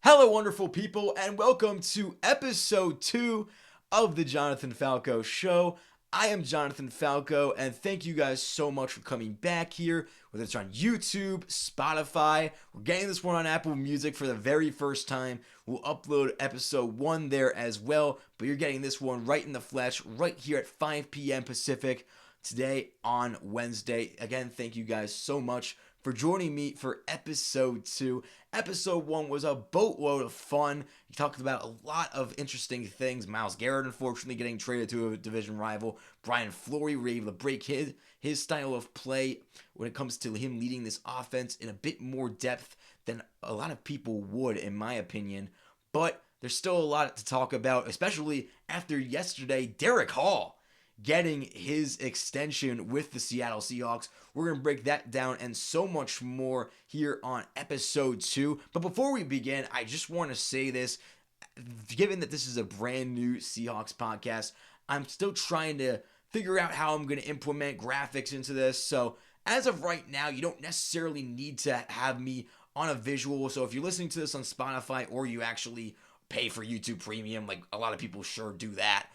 Hello, wonderful people, and welcome to episode 2 of the Jonathan Falco Show. I am Jonathan Falco, and thank you guys so much for coming back here, whether it's on YouTube, Spotify. We're getting this one on Apple Music for the very first time. We'll upload episode 1 there as well, but you're getting this one right in the flesh, right here at 5 p.m. Pacific today on Wednesday. Again, thank you guys so much for joining me for episode 2. Episode 1 was a boatload of fun. We talked about a lot of interesting things. Myles Garrett, unfortunately, getting traded to a division rival. Brian Flores were able to break his style of play when it comes to him leading this offense in a bit more depth than a lot of people would, in my opinion. But there's still a lot to talk about, especially after yesterday, Derick Hall getting his extension with the Seattle Seahawks. We're going to break that down and so much more here on episode 2. But before we begin, I just want to say this. Given that this is a brand new Seahawks podcast, I'm still trying to figure out how I'm going to implement graphics into this. So as of right now, you don't necessarily need to have me on a visual. So if you're listening to this on Spotify or you actually pay for YouTube Premium, like a lot of people sure do that,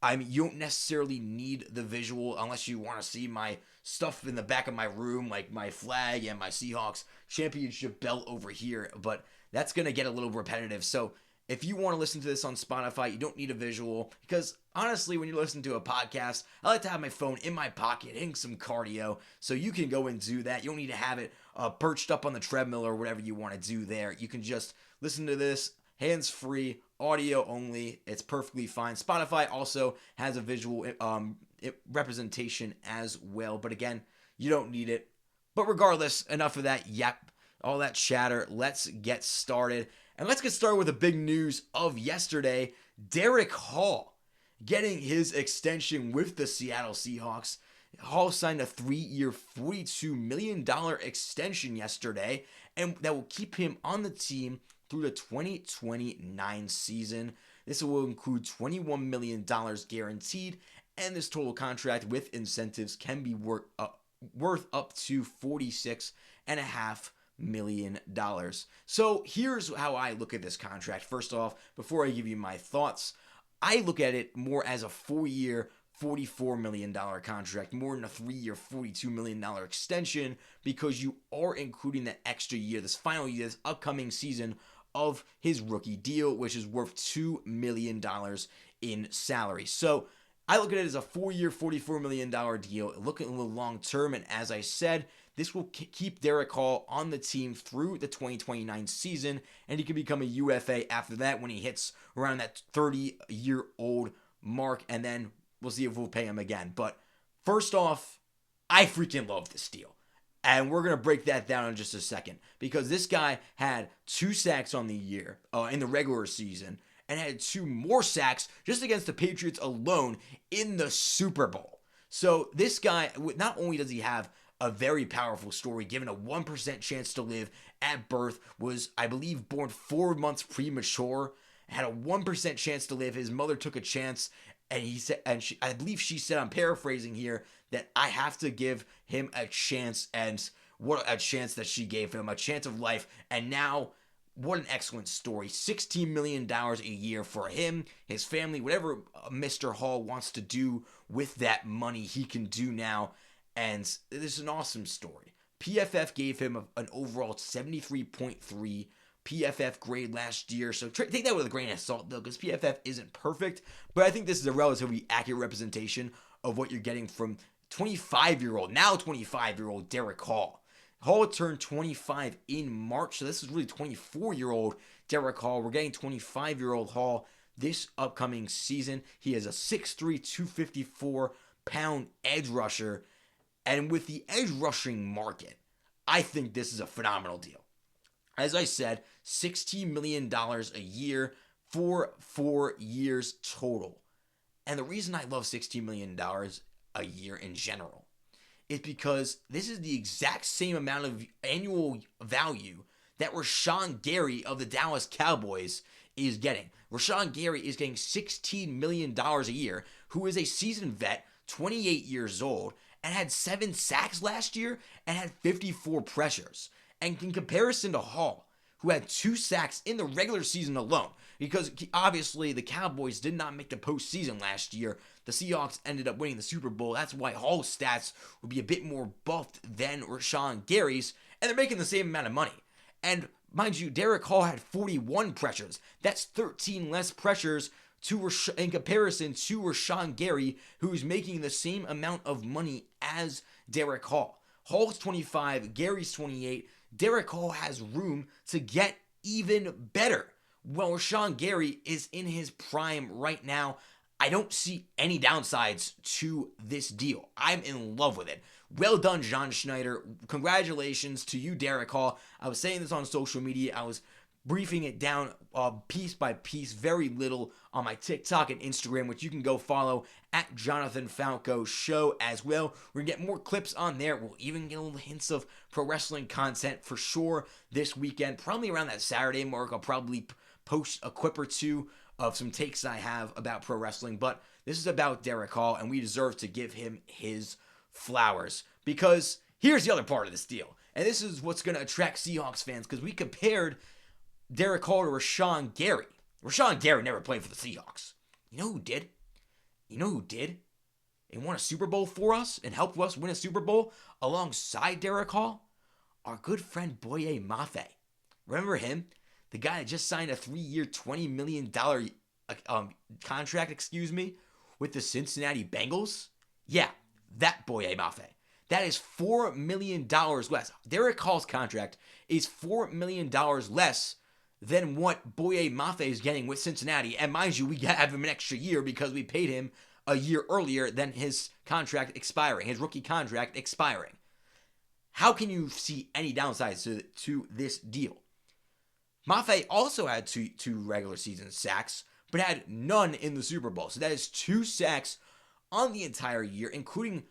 I mean, you don't necessarily need the visual unless you want to see my stuff in the back of my room, like my flag and my Seahawks championship belt over here, but that's going to get a little repetitive. So if you want to listen to this on Spotify, you don't need a visual, because honestly, when you listen to a podcast, I like to have my phone in my pocket, hitting some cardio, so you can go and do that. You don't need to have it perched up on the treadmill or whatever you want to do there. You can just listen to this hands-free, audio only. It's perfectly fine. Spotify also has a visual representation as well, but again, you don't need it. But regardless, enough of that all that chatter. Let's get started. And let's get started with the big news of yesterday. Derick Hall getting his extension with the Seattle Seahawks. Hall signed a 3-year, $42 million extension yesterday, and that will keep him on the team through the 2029 season. This will include $21 million guaranteed, and this total contract with incentives can be worth up to $46.5 million. So here's how I look at this contract. First off, before I give you my thoughts, I look at it more as a 4-year, $44 million contract, more than a 3-year, $42 million extension, because you are including that extra year, this final year, this upcoming season of his rookie deal, which is worth $2 million in salary. So I look at it as a 4-year, $44 million deal, looking a little long term, and as I said, this will keep Derick Hall on the team through the 2029 season, and he can become a UFA after that when he hits around that 30-year-old mark, and then we'll see if we'll pay him again. But first off, I freaking love this deal. And we're going to break that down in just a second, because this guy had 2 sacks on the year in the regular season and had 2 more sacks just against the Patriots alone in the Super Bowl. So this guy, not only does he have a very powerful story, given a 1% chance to live at birth, was, I believe, born 4 months premature, had a 1% chance to live. His mother took a chance, and he said, I believe she said, I'm paraphrasing here, that I have to give him a chance, and what a chance that she gave him, a chance of life. And now, what an excellent story. $16 million a year for him, his family, whatever Mr. Hall wants to do with that money, he can do now. And this is an awesome story. PFF gave him an overall 73.3 PFF grade last year, so take that with a grain of salt, though, because PFF isn't perfect, but I think this is a relatively accurate representation of what you're getting from 25-year-old Derick Hall. Hall turned 25 in March, so this is really 24-year-old Derick Hall. We're getting 25-year-old Hall this upcoming season. He is a 6'3", 254-pound edge rusher, and with the edge rushing market, I think this is a phenomenal deal. As I said, $16 million a year for 4 years total. And the reason I love $16 million a year in general is because this is the exact same amount of annual value that Rashawn Gary of the Dallas Cowboys is getting. Rashawn Gary is getting $16 million a year, who is a seasoned vet, 28 years old, and had 7 sacks last year and had 54 pressures. And in comparison to Hall, who had 2 sacks in the regular season alone. Because obviously the Cowboys did not make the postseason last year. The Seahawks ended up winning the Super Bowl. That's why Hall's stats would be a bit more buffed than Rashawn Gary's, and they're making the same amount of money. And mind you, Derick Hall had 41 pressures. That's 13 less pressures in comparison to Rashawn Gary, who's making the same amount of money as Derick Hall. Hall's 25, Gary's 28. Derick Hall has room to get even better. Well, Rashawn Gary is in his prime right now. I don't see any downsides to this deal. I'm in love with it. Well done, John Schneider. Congratulations to you, Derick Hall. I was saying this on social media. I was briefing it down piece by piece, very little on my TikTok and Instagram, which you can go follow at Jonathan Falco Show as well. We're going to get more clips on there. We'll even get a little hints of pro wrestling content for sure this weekend. Probably around that Saturday mark, I'll probably post a clip or two of some takes I have about pro wrestling. But this is about Derick Hall, and we deserve to give him his flowers. Because here's the other part of this deal. And this is what's going to attract Seahawks fans, because we compared Derick Hall to Rashawn Gary. Rashawn Gary never played for the Seahawks. You know who did? You know who did? And won a Super Bowl for us and helped us win a Super Bowl alongside Derick Hall? Our good friend Boye Mafe. Remember him? The guy that just signed a 3-year, $20 million contract, with the Cincinnati Bengals? Yeah, that Boye Mafe. That is $4 million less. Derick Hall's contract is $4 million less than what Boye Mafe is getting with Cincinnati. And mind you, we have him an extra year because we paid him a year earlier than his contract expiring, his rookie contract expiring. How can you see any downsides to this deal? Mafe also had two regular season sacks, but had none in the Super Bowl. So that is 2 sacks on the entire year, including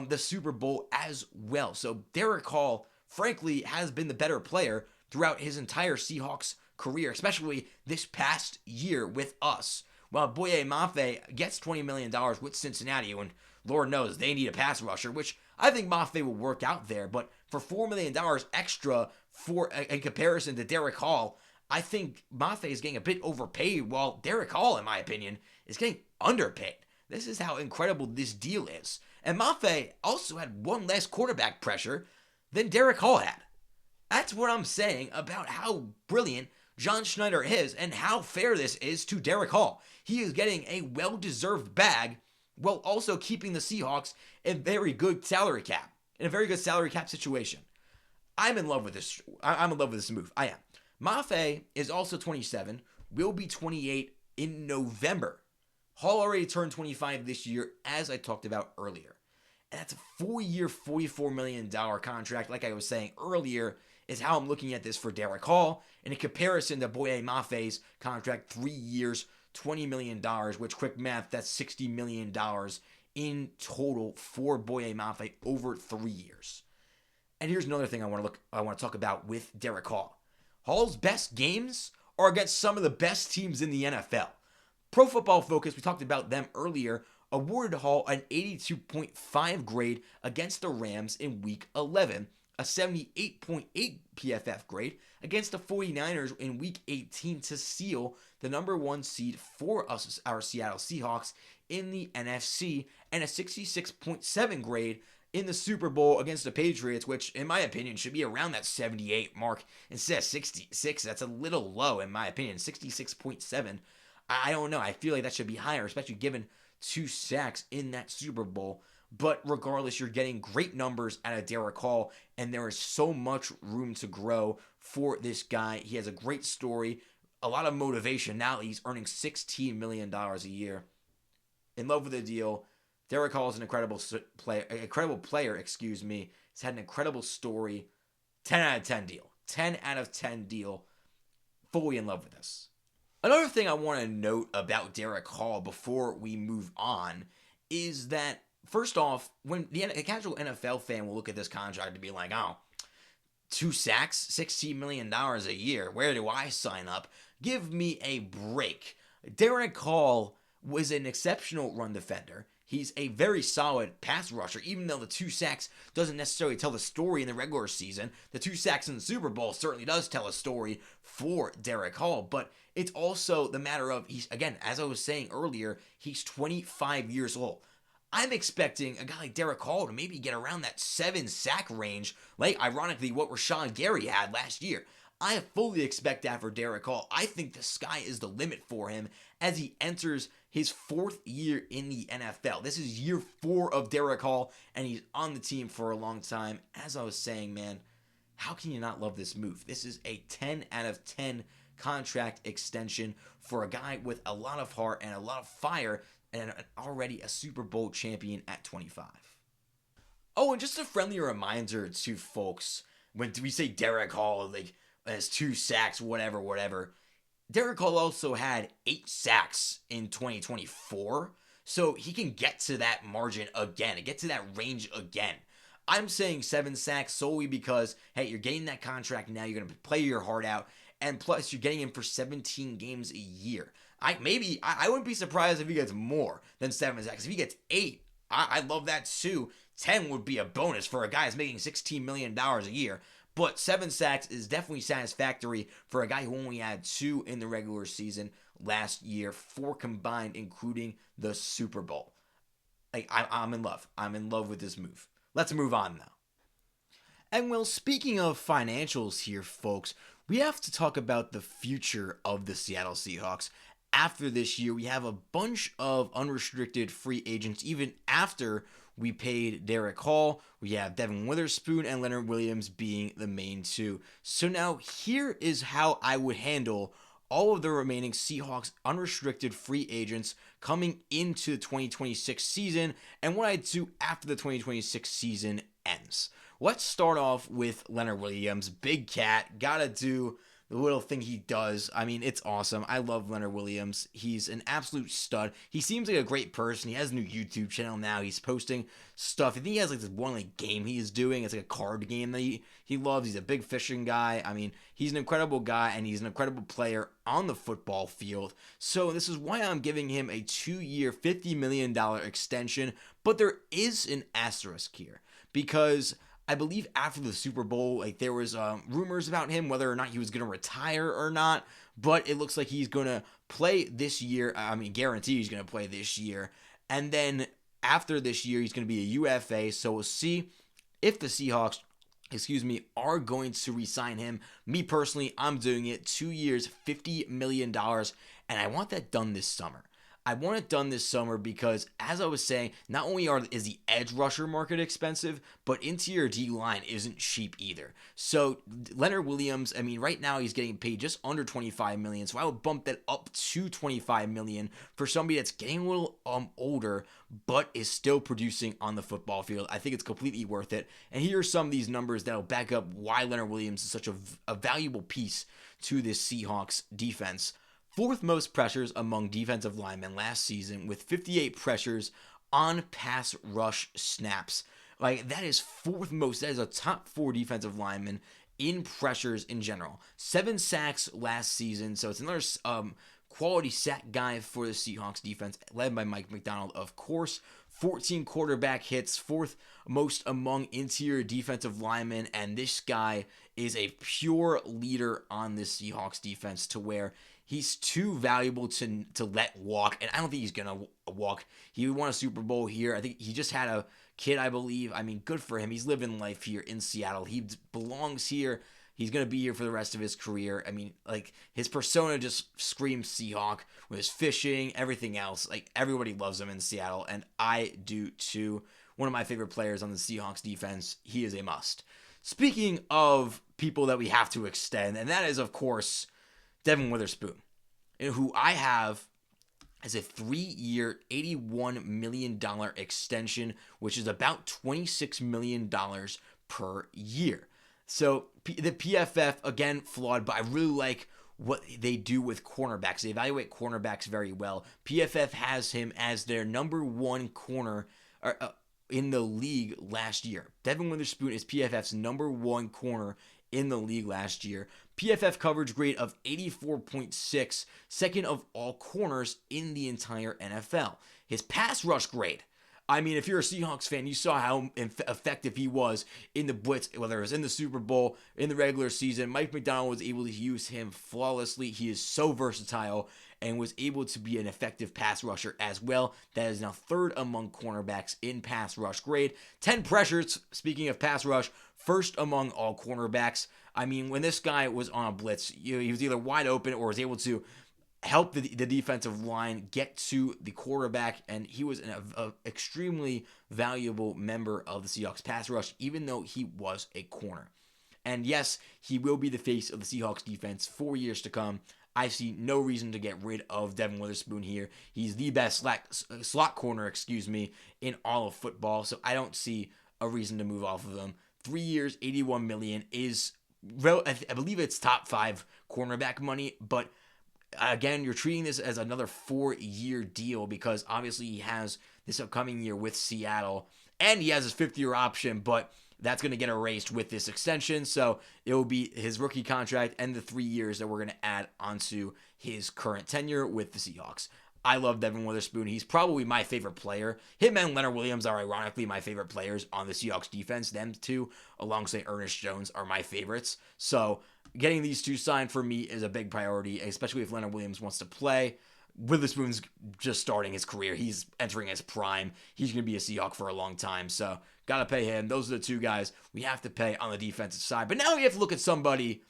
the Super Bowl as well. So Derick Hall, frankly, has been the better player throughout his entire Seahawks career, especially this past year with us. While Boye Mafe gets $20 million with Cincinnati, and Lord knows they need a pass rusher, which I think Mafe will work out there. But for $4 million extra in comparison to Derick Hall, I think Mafe is getting a bit overpaid, while Derick Hall, in my opinion, is getting underpaid. This is how incredible this deal is. And Mafe also had 1 less quarterback pressure than Derick Hall had. That's what I'm saying about how brilliant John Schneider is and how fair this is to Derick Hall. He is getting a well-deserved bag while also keeping the Seahawks in a very good salary cap situation. I'm in love with this. I'm in love with this move. I am. Mafe is also 27, will be 28 in November. Hall already turned 25 this year, as I talked about earlier. And that's a 4-year, $44 million contract, like I was saying earlier, is how I'm looking at this for Derick Hall. And in comparison to Boye Mafe's contract, 3 years, $20 million, which, quick math, that's $60 million in total for Boye Mafe over 3 years. And here's another thing I want to talk about with Derick Hall. Hall's best games are against some of the best teams in the NFL. Pro Football Focus, we talked about them earlier, awarded Hall an 82.5 grade against the Rams in Week 11, a 78.8 PFF grade against the 49ers in Week 18 to seal the number 1 seed for us, our Seattle Seahawks, in the NFC, and a 66.7 grade in the Super Bowl against the Patriots, which, in my opinion, should be around that 78 mark instead of 66. That's a little low, in my opinion. 66.7. I don't know. I feel like that should be higher, especially given 2 sacks in that Super Bowl. But regardless, you're getting great numbers out of Derick Hall, and there is so much room to grow for this guy. He has a great story, a lot of motivation. Now he's earning $16 million a year. In love with the deal. Derick Hall is an incredible player. He's had an incredible story. 10 out of 10 deal. 10 out of 10 deal. Fully in love with this. Another thing I want to note about Derick Hall before we move on is that, first off, when a casual NFL fan will look at this contract and be like, oh, 2 sacks, $16 million a year, where do I sign up? Give me a break. Derick Hall was an exceptional run defender. he's a very solid pass rusher, even though the 2 sacks doesn't necessarily tell the story in the regular season. The 2 sacks in the Super Bowl certainly does tell a story for Derick Hall, but it's also the matter of, he's, again, as I was saying earlier, he's 25 years old. I'm expecting a guy like Derick Hall to maybe get around that 7 sack range, like ironically what Rashawn Gary had last year. I fully expect that for Derick Hall. I think the sky is the limit for him as he enters his 4th year in the NFL. This is year 4 of Derick Hall, and he's on the team for a long time. As I was saying, man, how can you not love this move? This is a 10 out of 10 contract extension for a guy with a lot of heart and a lot of fire, and already a Super Bowl champion at 25. Oh, and just a friendly reminder to folks, when we say Derick Hall, like, has 2 sacks, whatever. Derick Hall also had 8 sacks in 2024, so he can get to that margin again, get to that range again. I'm saying 7 sacks solely because, hey, you're getting that contract now, you're going to play your heart out, and plus you're getting him for 17 games a year. I wouldn't be surprised if he gets more than 7 sacks. If he gets 8, I love that too. 10 would be a bonus for a guy that's making $16 million a year. But 7 sacks is definitely satisfactory for a guy who only had 2 in the regular season last year, 4 combined, including the Super Bowl. Like, I'm in love. I'm in love with this move. Let's move on now. And well, speaking of financials here, folks, we have to talk about the future of the Seattle Seahawks. After this year, we have a bunch of unrestricted free agents, even after we paid Derick Hall. We have Devin Witherspoon and Leonard Williams being the main 2. So now here is how I would handle all of the remaining Seahawks unrestricted free agents coming into the 2026 season and what I do after the 2026 season ends. Let's start off with Leonard Williams. Big cat, gotta do the little thing he does. I mean, it's awesome. I love Leonard Williams. He's an absolute stud. He seems like a great person. He has a new YouTube channel now. He's posting stuff. I think he has like this one like game he is doing. It's like a card game that he loves. He's a big fishing guy. I mean, he's an incredible guy, and he's an incredible player on the football field. So this is why I'm giving him a 2-year, $50 million extension. But there is an asterisk here because I believe after the Super Bowl, like there was rumors about him, whether or not he was going to retire or not, but it looks like he's going to play this year. I mean, guarantee he's going to play this year. And then after this year, he's going to be a UFA. So we'll see if the Seahawks, are going to re-sign him. Me personally, I'm doing it. 2 years, $50 million. And I want that done this summer. I want it done this summer because, as I was saying, not only is the edge rusher market expensive, but interior D-line isn't cheap either. So Leonard Williams, I mean, right now he's getting paid just under $25 million, so I would bump that up to $25 million for somebody that's getting a little older, but is still producing on the football field. I think it's completely worth it. And here are some of these numbers that'll back up why Leonard Williams is such a valuable piece to this Seahawks defense. 4th most pressures among defensive linemen last season with 58 pressures on pass rush snaps. Like, that is 4th most. That is a top 4 defensive lineman in pressures in general. 7 sacks last season, so it's another quality sack guy for the Seahawks defense, led by Mike McDonald, of course. 14 quarterback hits, 4th most among interior defensive linemen, and this guy is a pure leader on this Seahawks defense to where he's too valuable to let walk, and I don't think he's going to walk. He won a Super Bowl here. I think he just had a kid, I believe. I mean, good for him. He's living life here in Seattle. He belongs here. He's going to be here for the rest of his career. I mean, like, his persona just screams Seahawk with his fishing, everything else. Like, everybody loves him in Seattle, and I do too. One of my favorite players on the Seahawks defense. He is a must. Speaking of people that we have to extend, and that is, of course, Devin Witherspoon, who I have as a 3-year, $81 million extension, which is about $26 million per year. So the PFF, again, flawed, but I really like what they do with cornerbacks. They evaluate cornerbacks very well. PFF has him as their number 1 corner in the league last year. Devin Witherspoon is PFF's number 1 corner in the league last year. PFF coverage grade of 84.6, second of all corners in the entire NFL. His pass rush grade, I mean, if you're a Seahawks fan, you saw how effective he was in the blitz, whether it was in the Super Bowl, in the regular season. Mike McDonald was able to use him flawlessly. He is so versatile and was able to be an effective pass rusher as well. That is now third among cornerbacks in pass rush grade. 10 pressures, speaking of pass rush, first among all cornerbacks. I mean, when this guy was on a blitz, he was either wide open or was able to help the defensive line get to the quarterback, and he was an extremely valuable member of the Seahawks pass rush, even though he was a corner. And yes, he will be the face of the Seahawks defense for years to come. I see no reason to get rid of Devin Witherspoon here. He's the best slot corner, in all of football, so I don't see a reason to move off of him. 3 years, $81 million is, I believe it's top 5 cornerback money, but again, you're treating this as another 4-year deal because obviously he has this upcoming year with Seattle, and he has his 5th-year option, but that's going to get erased with this extension. So it will be his rookie contract and the 3 years that we're going to add onto his current tenure with the Seahawks. I love Devin Witherspoon. He's probably my favorite player. Him and Leonard Williams are ironically my favorite players on the Seahawks defense. Them two, alongside Ernest Jones, are my favorites. So getting these two signed for me is a big priority, especially if Leonard Williams wants to play. Witherspoon's just starting his career. He's entering his prime. He's going to be a Seahawk for a long time. So got to pay him. Those are the two guys we have to pay on the defensive side. But now we have to look at somebody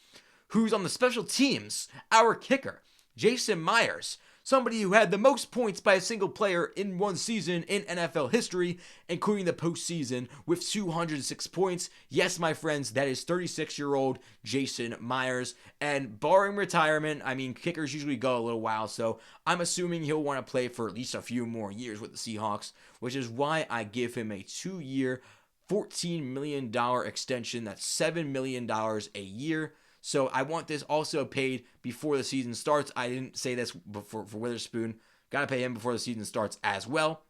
who's on the special teams, our kicker, Jason Myers. Somebody who had the most points by a single player in one season in NFL history, including the postseason, with 206 points. Yes, my friends, that is 36-year-old Jason Myers. And barring retirement, I mean, kickers usually go a little while, so I'm assuming he'll want to play for at least a few more years with the Seahawks, which is why I give him a 2-year, $14 million extension. That's $7 million a year. So I want this also paid before the season starts. I didn't say this for Witherspoon. Got to pay him before the season starts as well.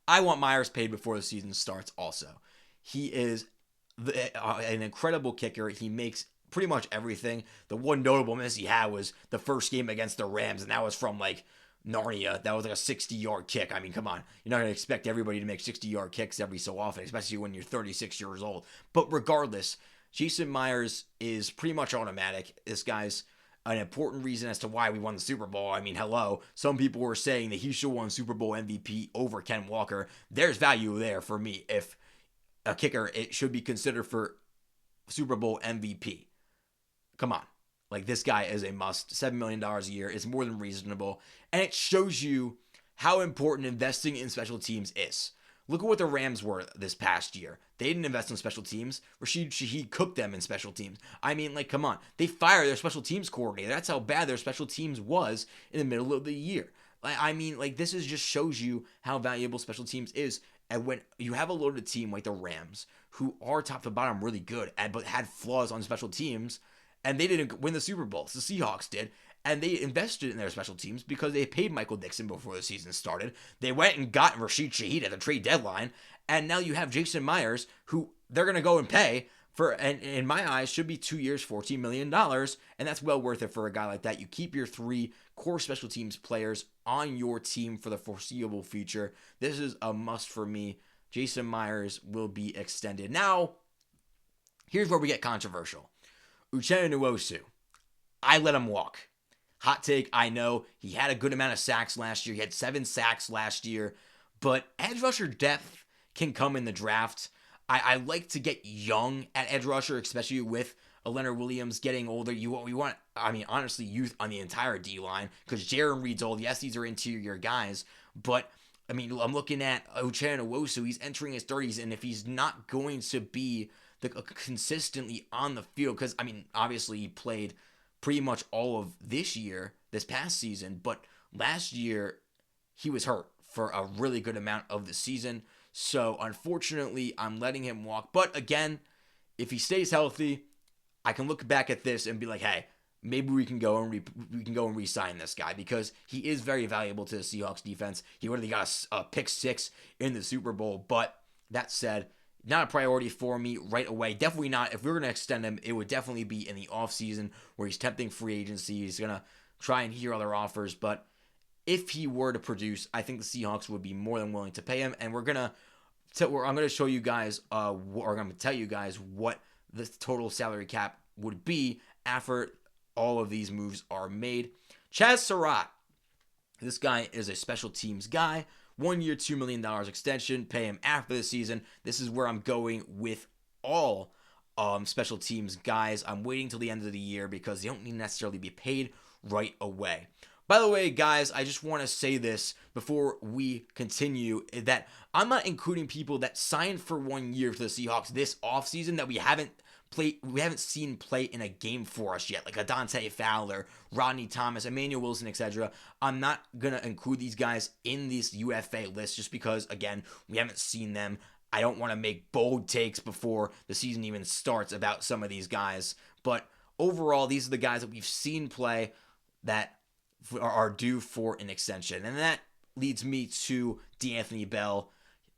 I want Myers paid before the season starts also. He is an incredible kicker. He makes pretty much everything. The one notable miss he had was the first game against the Rams, and that was from like Narnia. That was like a 60-yard kick. I mean, come on. You're not going to expect everybody to make 60-yard kicks every so often, especially when you're 36 years old. But regardless, Jason Myers is pretty much automatic. This guy's an important reason as to why we won the Super Bowl. I mean, hello. Some people were saying that he should have won Super Bowl MVP over Ken Walker. There's value there for me. If a kicker, it should be considered for Super Bowl MVP. Come on. Like, this guy is a must. $7 million a year is more than reasonable. And it shows you how important investing in special teams is. Look at what the Rams were this past year. They didn't invest in special teams. Rashid Shaheed cooked them in special teams. I mean, like, come on. They fired their special teams coordinator. That's how bad their special teams was in the middle of the year. I mean, like, this is just shows you how valuable special teams is. And when you have a loaded team like the Rams, who are top to bottom really good, but had flaws on special teams, and they didn't win the Super Bowl. The Seahawks did. And they invested in their special teams because they paid Michael Dixon before the season started. They went and got Rashid Shaheed at the trade deadline. And now you have Jason Myers, who they're going to go and pay for, and in my eyes, should be 2 years, $14 million. And that's well worth it for a guy like that. You keep your 3 core special teams players on your team for the foreseeable future. This is a must for me. Jason Myers will be extended. Now, here's where we get controversial. Uchenna Nwosu. I let him walk. Hot take, I know. He had a good amount of sacks last year. He had 7 sacks last year. But edge rusher depth can come in the draft. I like to get young at edge rusher, especially with a Leonard Williams getting older. We want, I mean, honestly, youth on the entire D-line. Because Jaron Reed's old. Yes, these are interior guys. But, I mean, I'm looking at Uchenna Nwosu. He's entering his 30s. And if he's not going to be consistently on the field, because, I mean, obviously he played pretty much all of this past season, but last year he was hurt for a really good amount of the season. So unfortunately, I'm letting him walk. But again, if he stays healthy, I can look back at this and be like, hey, maybe we can go and re-sign this guy because he is very valuable to the Seahawks defense. He already got a pick 6 in the Super Bowl. But that said, not a priority for me right away. Definitely not. If we were going to extend him, it would definitely be in the offseason where he's tempting free agency. He's going to try and hear other offers. But if he were to produce, I think the Seahawks would be more than willing to pay him. And I'm gonna show you guys, or I'm gonna tell you guys what the total salary cap would be after all of these moves are made. Chaz Surratt, this guy is a special teams guy. 1 year, $2 million extension. Pay him after the season. This is where I'm going with all special teams guys. I'm waiting till the end of the year because they don't need to necessarily be paid right away. By the way, guys, I just want to say this before we continue, that I'm not including people that signed for 1 year for the Seahawks this offseason that we haven't seen play in a game for us yet, like a Dante Fowler, Rodney Thomas, Emmanuel Wilson, etc. I'm not going to include these guys in this UFA list just because, again, we haven't seen them. I don't want to make bold takes before the season even starts about some of these guys. But overall, these are the guys that we've seen play that are due for an extension. And that leads me to D'Anthony Bell,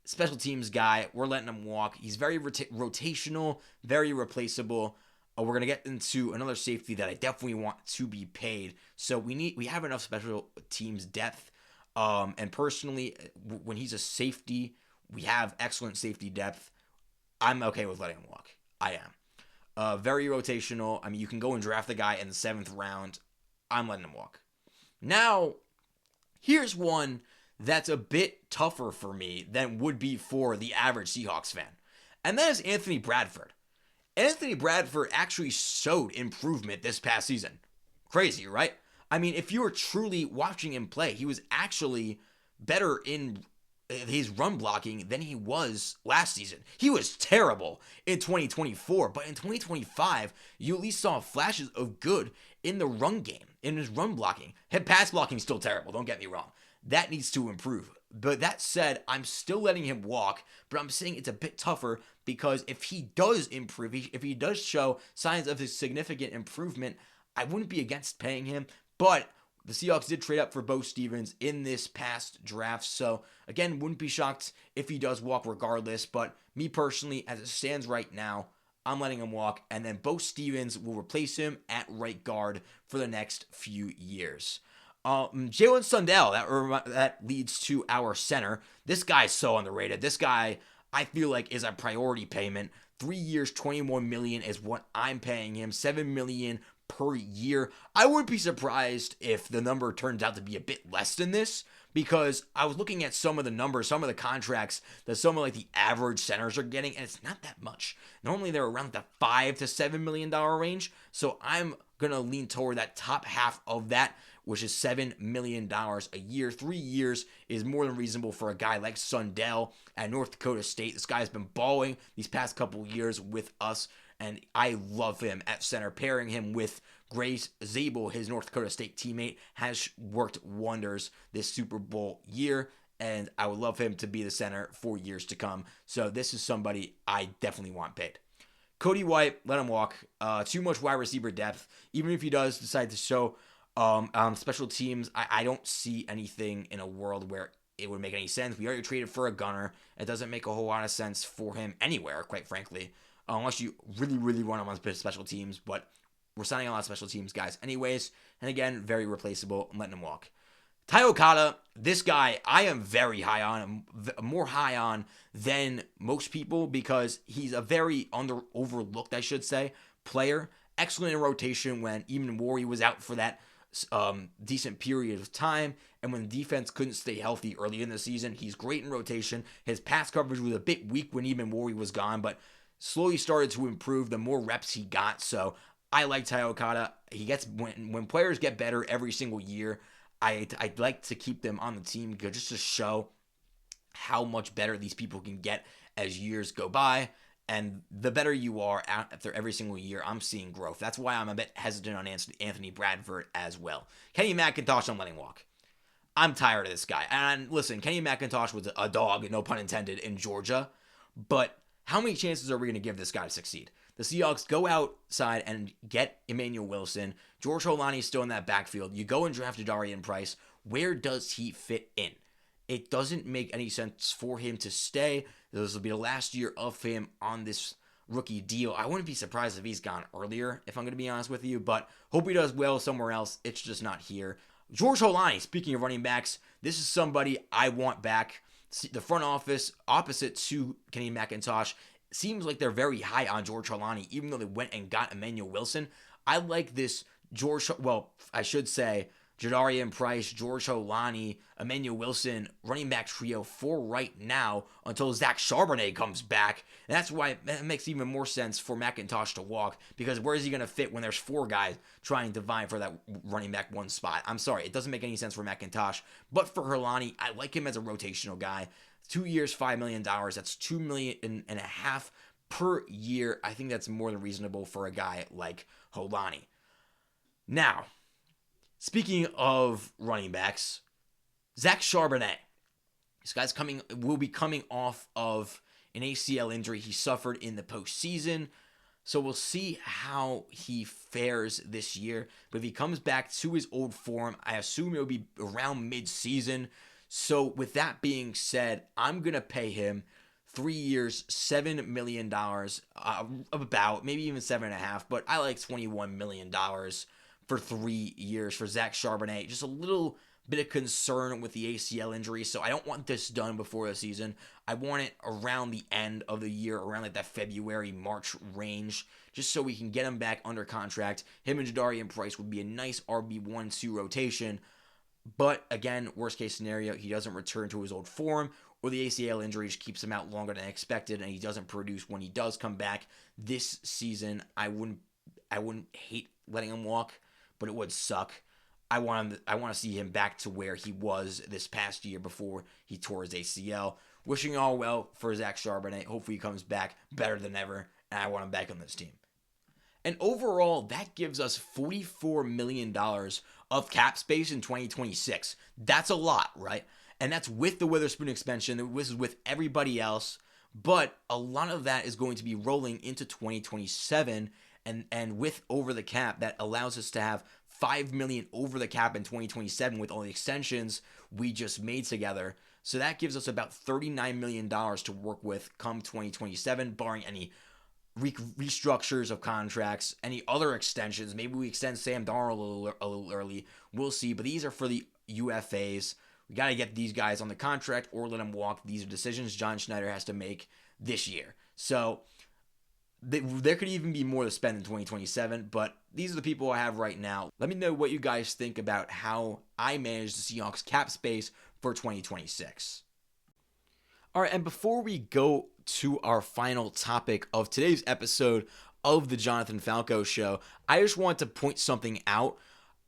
special teams guy. We're letting him walk. He's very rotational, very replaceable. We're going to get into another safety that I definitely want to be paid. So we have enough special teams depth. And personally, when he's a safety, we have excellent safety depth. I'm okay with letting him walk. I am. Very rotational. I mean, you can go and draft the guy in the 7th round. I'm letting him walk. Now, here's one that's a bit tougher for me than would be for the average Seahawks fan. And that is Anthony Bradford. Anthony Bradford actually showed improvement this past season. Crazy, right? I mean, if you were truly watching him play, he was actually better in his run blocking than he was last season. He was terrible in 2024, but in 2025, you at least saw flashes of good in the run game, in his run blocking. His pass blocking is still terrible, don't get me wrong. That needs to improve. But that said, I'm still letting him walk, but I'm saying it's a bit tougher because if he does improve, if he does show signs of his significant improvement, I wouldn't be against paying him. But the Seahawks did trade up for Bo Stevens in this past draft. So, again, wouldn't be shocked if he does walk regardless. But me personally, as it stands right now, I'm letting him walk. And then Bo Stevens will replace him at right guard for the next few years. Jalen Sundell, that leads to our center. This guy's so underrated. This guy, I feel like, is a priority payment. 3 years, $21 million is what I'm paying him. $7 million per year. I wouldn't be surprised if the number turns out to be a bit less than this, because I was looking at some of the numbers, some of the contracts that some of like the average centers are getting, and it's not that much. Normally they're around the $5 to $7 million range. So I'm gonna lean toward that top half of that, which is $7 million a year. 3 years is more than reasonable for a guy like Sundell at North Dakota State. This guy's been balling these past couple years with us, and I love him at center. Pairing him with Grace Zabel, his North Dakota State teammate, has worked wonders this Super Bowl year, and I would love him to be the center for years to come. So this is somebody I definitely want paid. Cody White, let him walk. Too much wide receiver depth. Even if he does decide to show special teams, I don't see anything in a world where it would make any sense. We already traded for a gunner. It doesn't make a whole lot of sense for him anywhere, quite frankly, unless you really, really want him on special teams. But we're signing a lot of special teams guys anyways. And again, very replaceable. I'm letting him walk. Ty Okada, this guy, I am very high on, more high on than most people, because he's a very overlooked, I should say, player. Excellent in rotation when even Worry was out for that decent period of time, and when the defense couldn't stay healthy early in the season. He's great in rotation. His pass coverage was a bit weak when even Worry was gone, but slowly started to improve the more reps he got. So I like Ty Okada. He gets, when players get better every single year, I'd like to keep them on the team just to show how much better these people can get as years go by. And the better you are after every single year, I'm seeing growth. That's why I'm a bit hesitant on Anthony Bradford as well. Kenny McIntosh, I'm letting walk. I'm tired of this guy. And listen, Kenny McIntosh was a dog, no pun intended, in Georgia. But how many chances are we going to give this guy to succeed? The Seahawks go outside and get Emmanuel Wilson. George Holani is still in that backfield. You go and draft Jadarian Price. Where does he fit in? It doesn't make any sense for him to stay. This will be the last year of him on this rookie deal. I wouldn't be surprised if he's gone earlier, if I'm going to be honest with you, but hope he does well somewhere else. It's just not here. George Holani, speaking of running backs, this is somebody I want back. The front office, opposite to Kenny McIntosh, seems like they're very high on George Holani, even though they went and got Emmanuel Wilson. I like this I should say Jadarian Price, George Holani, Emmanuel Wilson running back trio for right now until Zach Charbonnet comes back. And that's why it makes even more sense for McIntosh to walk, because where is he going to fit when there's 4 guys trying to vie for that running back 1 spot? I'm sorry, it doesn't make any sense for McIntosh. But for Holani, I like him as a rotational guy. 2 years, $5 million. That's $2.5 million per year. I think that's more than reasonable for a guy like Holani. Now, speaking of running backs, Zach Charbonnet. This guy's will be coming off of an ACL injury he suffered in the postseason. So we'll see how he fares this year. But if he comes back to his old form, I assume it'll be around mid-season. So with that being said, I'm going to pay him 3 years, $7 million, about, maybe even 7.5, but I like $21 million for 3 years for Zach Charbonnet. Just a little bit of concern with the ACL injury, so I don't want this done before the season. I want it around the end of the year, around like that February, March range, just so we can get him back under contract. Him and Jadarian Price would be a nice RB1-2 rotation. But again, worst case scenario, he doesn't return to his old form, or the ACL injury just keeps him out longer than expected, and he doesn't produce when he does come back this season. I wouldn't hate letting him walk, but it would suck. I want to see him back to where he was this past year before he tore his ACL. Wishing all well for Zach Charbonnet. Hopefully he comes back better than ever, and I want him back on this team. And overall, that gives us $44 million of cap space in 2026. That's a lot, right? And that's with the Witherspoon expansion. This is with everybody else. But a lot of that is going to be rolling into 2027. And with over the cap, that allows us to have $5 million over the cap in 2027 with all the extensions we just made together. So that gives us about $39 million to work with come 2027, barring any restructures of contracts, any other extensions. Maybe we extend Sam Darnold a little early. We'll see. But these are for the UFAs. We got to get these guys on the contract or let them walk. These are decisions John Schneider has to make this year. So there could even be more to spend in 2027, but these are the people I have right now. Let me know what you guys think about how I manage the Seahawks cap space for 2026. All right, and before we go to our final topic of today's episode of the Jonathan Falco Show, I just want to point something out.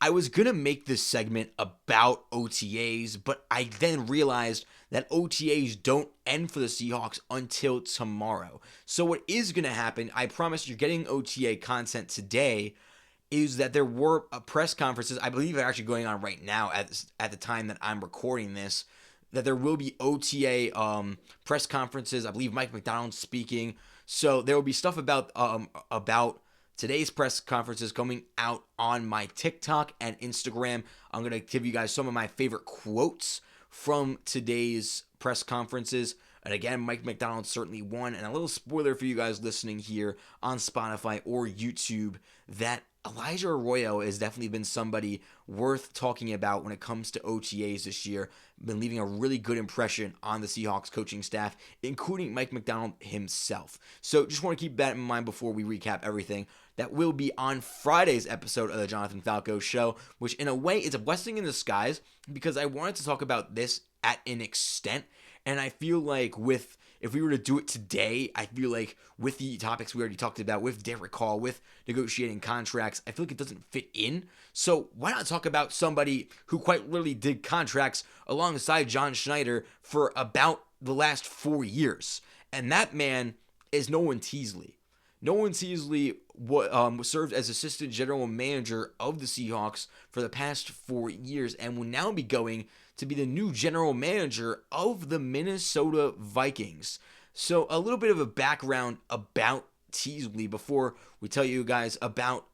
I was going to make this segment about OTAs, but I then realized that OTAs don't end for the Seahawks until tomorrow. So what is going to happen, I promise you're getting OTA content today, is that there were press conferences, I believe they're actually going on right now at the time that I'm recording this, that there will be OTA press conferences. I believe Mike McDonald's speaking. So there will be stuff about today's press conferences coming out on my TikTok and Instagram. I'm going to give you guys some of my favorite quotes from today's press conferences. And again, Mike McDonald certainly won. And a little spoiler for you guys listening here on Spotify or YouTube, that Elijah Arroyo has definitely been somebody worth talking about when it comes to OTAs this year. Been leaving a really good impression on the Seahawks coaching staff, including Mike McDonald himself. So just want to keep that in mind before we recap everything. That will be on Friday's episode of the Jonathan Falco Show, which in a way is a blessing in disguise because I wanted to talk about this at an extent. And I feel like if we were to do it today, I feel like with the topics we already talked about, with Derick Hall, with negotiating contracts, I feel like it doesn't fit in. So why not talk about somebody who quite literally did contracts alongside John Schneider for about the last 4 years? And that man is Nolan Teasley. Nolan Teasley served as assistant general manager of the Seahawks for the past 4 years and will now be going to be the new general manager of the Minnesota Vikings. So a little bit of a background about Teasley before we tell you guys about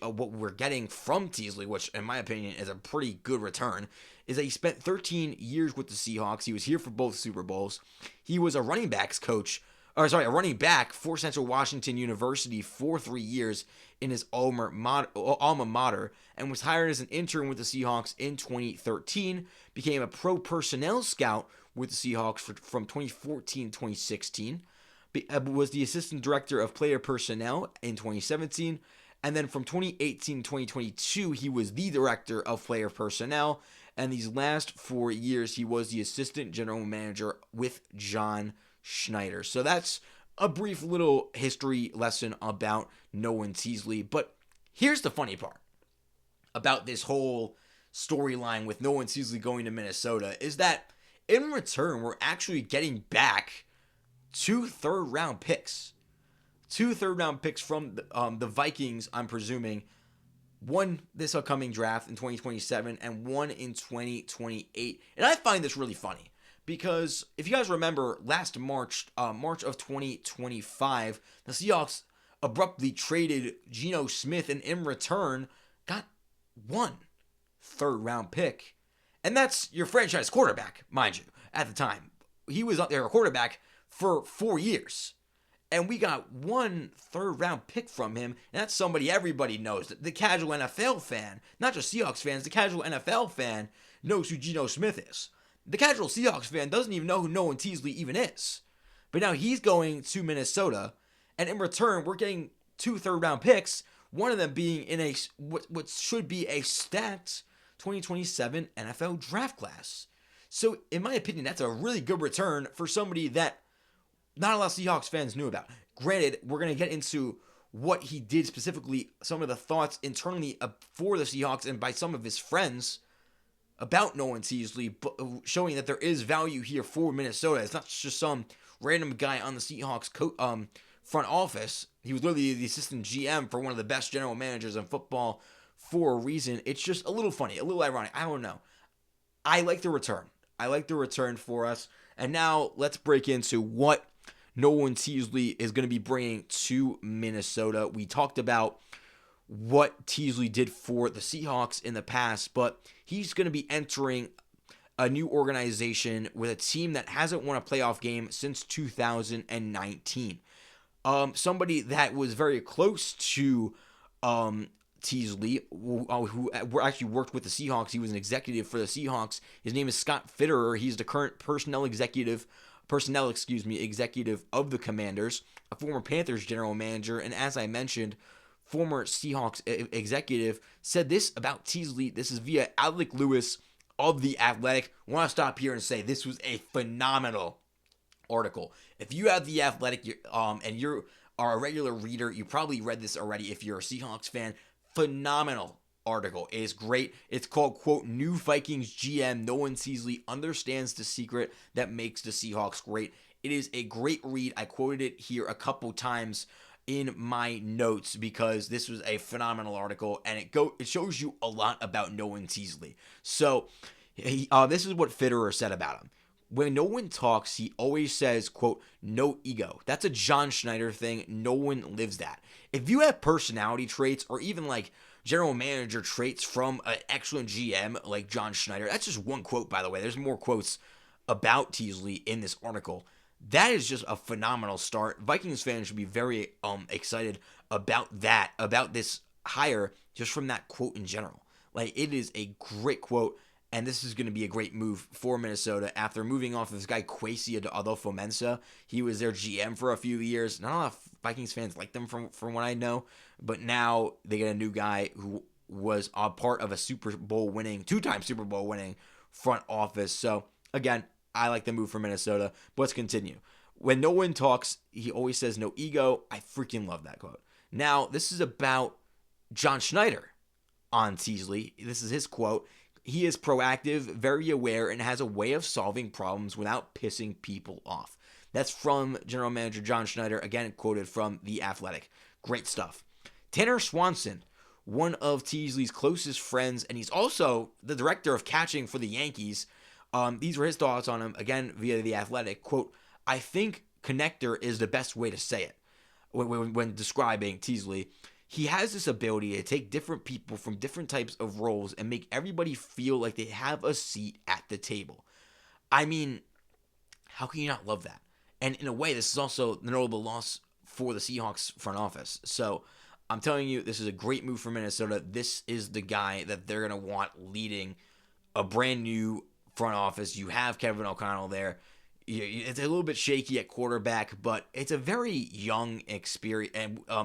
what we're getting from Teasley, which in my opinion is a pretty good return, is that he spent 13 years with the Seahawks. He was here for both Super Bowls. He was a running back for Central Washington University for 3 years in his alma mater, and was hired as an intern with the Seahawks in 2013, became a pro personnel scout with the Seahawks from 2014 to 2016, was the assistant director of player personnel in 2017, and then from 2018 to 2022, he was the director of player personnel, and these last 4 years, he was the assistant general manager with John Schneider. So that's a brief little history lesson about Noah Teasley. But here's the funny part about this whole storyline with Noah Teasley going to Minnesota is that in return, we're actually getting back 2 third-round picks. 2 third-round picks from the Vikings, I'm presuming. One this upcoming draft in 2027 and one in 2028. And I find this really funny because if you guys remember last March of 2025, the Seahawks abruptly traded Geno Smith and in return got 1 third-round pick. And that's your franchise quarterback, mind you, at the time. He was up there a quarterback for 4 years. And we got 1 third-round pick from him, and that's somebody everybody knows. The casual NFL fan, not just Seahawks fans, the casual NFL fan knows who Geno Smith is. The casual Seahawks fan doesn't even know who Noah Teasley even is. But now he's going to Minnesota, and in return, we're getting 2 third-round picks, one of them being in a what should be a stacked 2027 NFL draft class. So, in my opinion, that's a really good return for somebody that not a lot of Seahawks fans knew about. Granted, we're going to get into what he did specifically, some of the thoughts internally for the Seahawks and by some of his friends about Noah Teasley, showing that there is value here for Minnesota. It's not just some random guy on the Seahawks front office. He was literally the assistant GM for one of the best general managers in football for a reason. It's just a little funny, a little ironic. I don't know. I like the return. I like the return for us. And now let's break into what Noah Teasley is going to be bringing to Minnesota. We talked about what Teasley did for the Seahawks in the past, but he's going to be entering a new organization with a team that hasn't won a playoff game since 2019. Somebody that was very close to Teasley, who actually worked with the Seahawks. He was an executive for the Seahawks. His name is Scott Fitterer. He's the current personnel executive of the Commanders, a former Panthers general manager, and as I mentioned, former Seahawks executive, said this about Teasley. This is via Alec Lewis of The Athletic. I want to stop here and say this was a phenomenal article. If you have The Athletic and you are a regular reader, you probably read this already if you're a Seahawks fan. Phenomenal article. It is great. It's called, quote, New Vikings GM Noah Teasley Understands the Secret That Makes the Seahawks Great. It is a great read. I quoted it here a couple times in my notes because this was a phenomenal article, and it shows you a lot about Noah Teasley. So this is what Fitterer said about him. When no one talks, he always says, quote, no ego. That's a John Schneider thing. No one lives that. If you have personality traits or even like general manager traits from an excellent GM like John Schneider, that's just one quote, by the way. There's more quotes about Teasley in this article. That is just a phenomenal start. Vikings fans should be very excited about that, about this hire, just from that quote in general. Like, it is a great quote. And this is going to be a great move for Minnesota after moving off of this guy Kwesi Adolfo-Mensah. He was their GM for a few years. Not a lot of Vikings fans like them from what I know. But now they get a new guy who was a part of a two-time Super Bowl winning front office. So, again, I like the move for Minnesota. But let's continue. When no one talks, he always says no ego. I freaking love that quote. Now, this is about John Schneider on Teasley. This is his quote. He is proactive, very aware, and has a way of solving problems without pissing people off. That's from General Manager John Schneider, again quoted from The Athletic. Great stuff. Tanner Swanson, one of Teasley's closest friends, and he's also the director of catching for the Yankees. These were his thoughts on him, again via The Athletic. Quote, I think connector is the best way to say it when describing Teasley. He has this ability to take different people from different types of roles and make everybody feel like they have a seat at the table. I mean, how can you not love that? And in a way, this is also the notable loss for the Seahawks front office. So I'm telling you, this is a great move for Minnesota. This is the guy that they're going to want leading a brand new front office. You have Kevin O'Connell there. It's a little bit shaky at quarterback, but it's a very young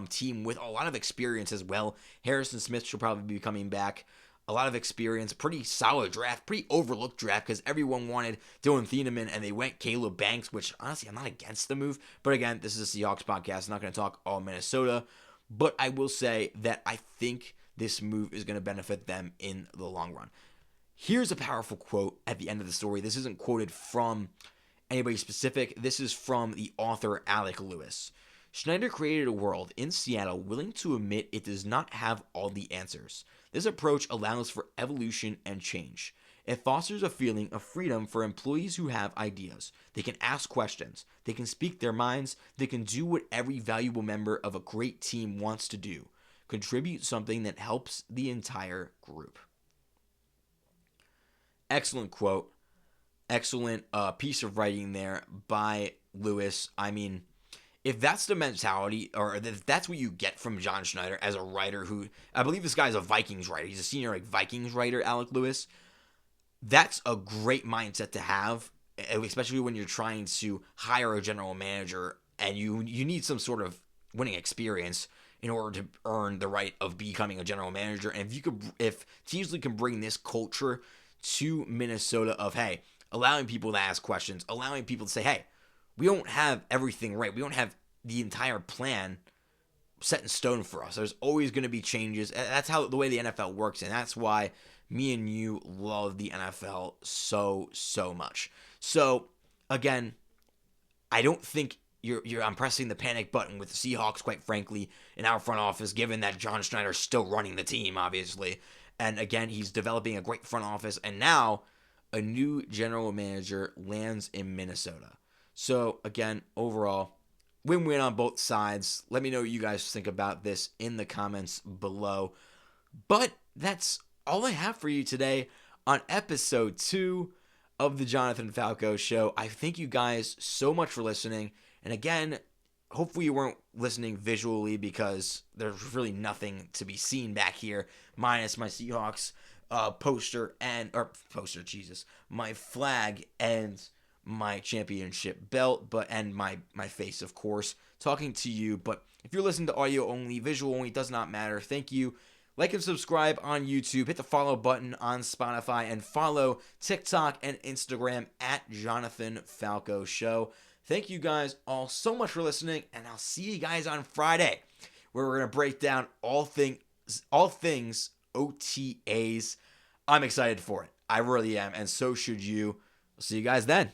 team with a lot of experience as well. Harrison Smith should probably be coming back. A lot of experience, pretty solid draft, pretty overlooked draft because everyone wanted Dylan Thieneman and they went Caleb Banks, which honestly I'm not against the move. But again, this is a Seahawks podcast. I'm not going to talk all Minnesota. But I will say that I think this move is going to benefit them in the long run. Here's a powerful quote at the end of the story. This isn't quoted from anybody specific. This is from the author Alec Lewis. Schneider created a world in Seattle willing to admit it does not have all the answers. This approach allows for evolution and change. It fosters a feeling of freedom for employees who have ideas. They can ask questions. They can speak their minds. They can do what every valuable member of a great team wants to do. Contribute something that helps the entire group. Excellent quote. Excellent piece of writing there by Lewis. I mean, if that's the mentality, or if that's what you get from John Schneider as a writer who, I believe this guy's a Vikings writer. He's a senior Vikings writer, Alec Lewis. That's a great mindset to have, especially when you're trying to hire a general manager and you need some sort of winning experience in order to earn the right of becoming a general manager. And if Teasley can bring this culture to Minnesota of, hey, allowing people to ask questions, allowing people to say, hey, we don't have everything right. We don't have the entire plan set in stone for us. There's always going to be changes. That's how the way the NFL works, and that's why me and you love the NFL so much. So again, I don't think I'm pressing the panic button with the Seahawks, quite frankly, in our front office, given that John Schneider's still running the team, obviously. And again, he's developing a great front office, and now a new general manager lands in Minnesota. So again, overall, win-win on both sides. Let me know what you guys think about this in the comments below. But that's all I have for you today on episode 2 of the Jonathan Falco Show. I thank you guys so much for listening. And again, hopefully you weren't listening visually because there's really nothing to be seen back here, minus my Seahawks my flag and my championship belt, and my face, of course, talking to you. But if you're listening to audio only, visual only, does not matter. Thank you. Like and subscribe on YouTube. Hit the follow button on Spotify and follow TikTok and Instagram at Jonathan Falco Show. Thank you guys all so much for listening, and I'll see you guys on Friday, where we're going to break down all things OTAs. I'm excited for it. I really am, and so should you. I'll see you guys then.